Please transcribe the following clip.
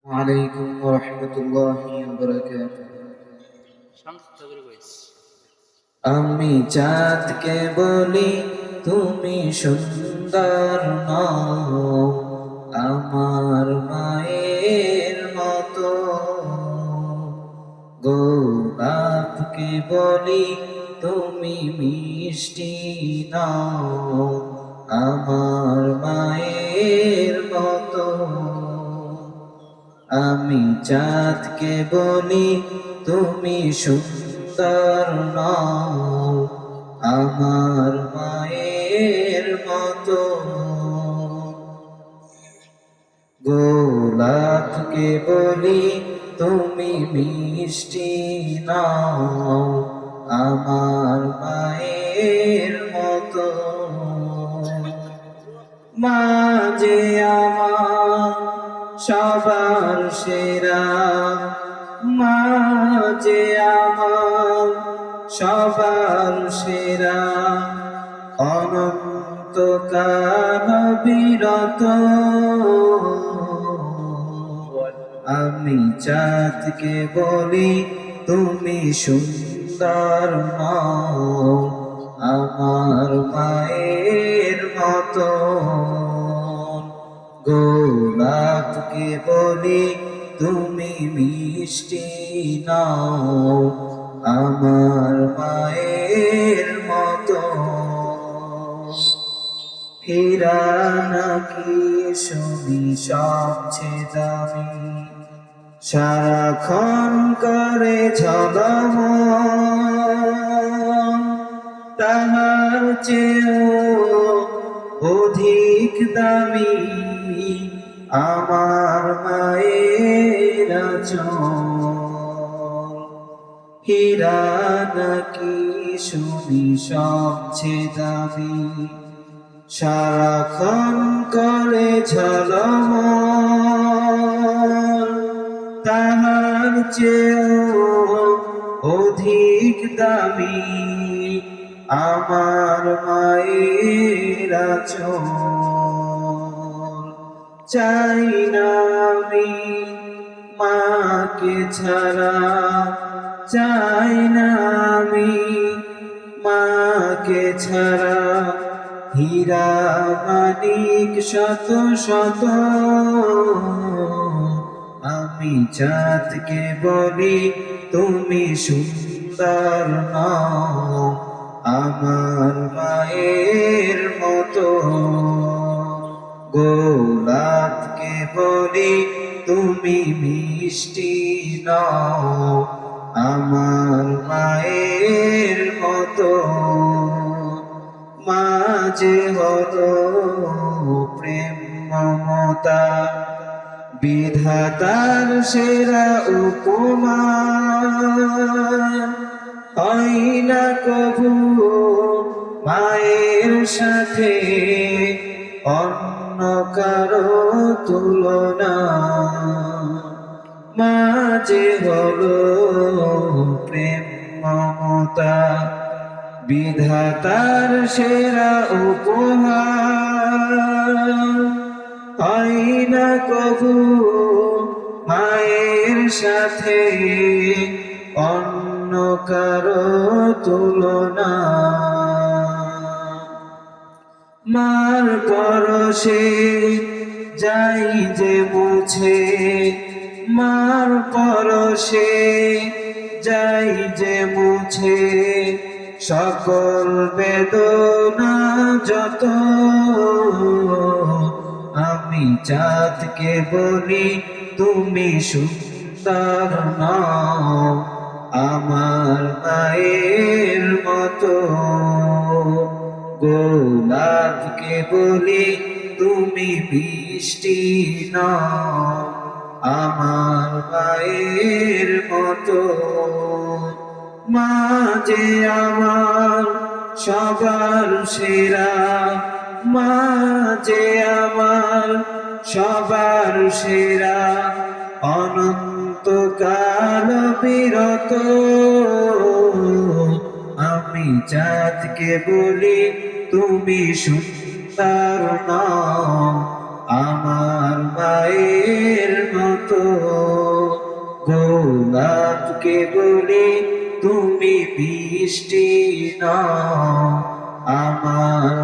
ওয়ালাইকুম রাহমাতুল্লাহি ওয়া বারাকাতুহু। আমি চাঁদকে বলি তুমি সুন্দর নও, আমার মায়ের মতো। গোলাপকে বলি তুমি মিষ্টি নও, আমার মায়ের মতো। আমি চাঁদকে বলি তুমি সুন্দর নও, আমার মায়ের মতো। গোলাপকে বলি তুমি মিষ্টি নও, আমার মায়ের মতো। মা যে আমার সবার সেরা, মা যে আমার সবার সেরা, অনন্তকাল বিরত। আমি চাঁদকে বলি তুমি সুন্দর নও, আমার মায়ের মতো। গোলাপকে বলি তুমি মিষ্টি নও, আমার মায়ের মতো। হীরা নাকি শুনি সবচেয়ে দামি, সারাক্ষণ করে ঝলমল, তাহার চেয়েও অধিক দামি আমার মায়ের আঁচল। হীরা নাকি শুনি সবচেয়ে দামি, সারাক্ষণ করে ঝলমল, তাহার চেয়েও অধিক দামি আমার মায়ের আঁচল। চাই না আমি মাকে ছাড়া, চাই না আমি মাকে ছাড়া, হীরা মানিক শত শত। আমি চাঁদকে বলি তুমি সুন্দর নও, আমার মায়ের মতো। গোলাপকে বলি তুমি মিষ্টি নও, আমার মায়ের মতো। মা যে হলো প্রেম মমতা, বিধাতার সেরা উপমা। হয় না কভু মায়ের সাথে অন্য কারো তুলনা। মা যে হলো প্রেম মমতা, বিধাতার সেরা উপহার। হয় না কভু মায়ের সাথে অন্য কারো তুলনা। মার পরশে যাই যে মুছে, মার পরশে যাই যে মুছে, সকল বেদনা যত। আমি চাঁদকে বলি তুমি সুন্দর নও, আমার মায়ের মতো। গোলাপকে বলি তুমি মিষ্টি নও, আমার মায়ের মতো। মা যে আমার সবার সেরা, মা যে আমার সবার সেরা, অনন্তকাল বিরত। আমি চাঁদকে বলি তুমি সুন্দর নও, আমার মায়ের মতো। গোলাপকে বলি তুমি বৃষ্টি নও, আমার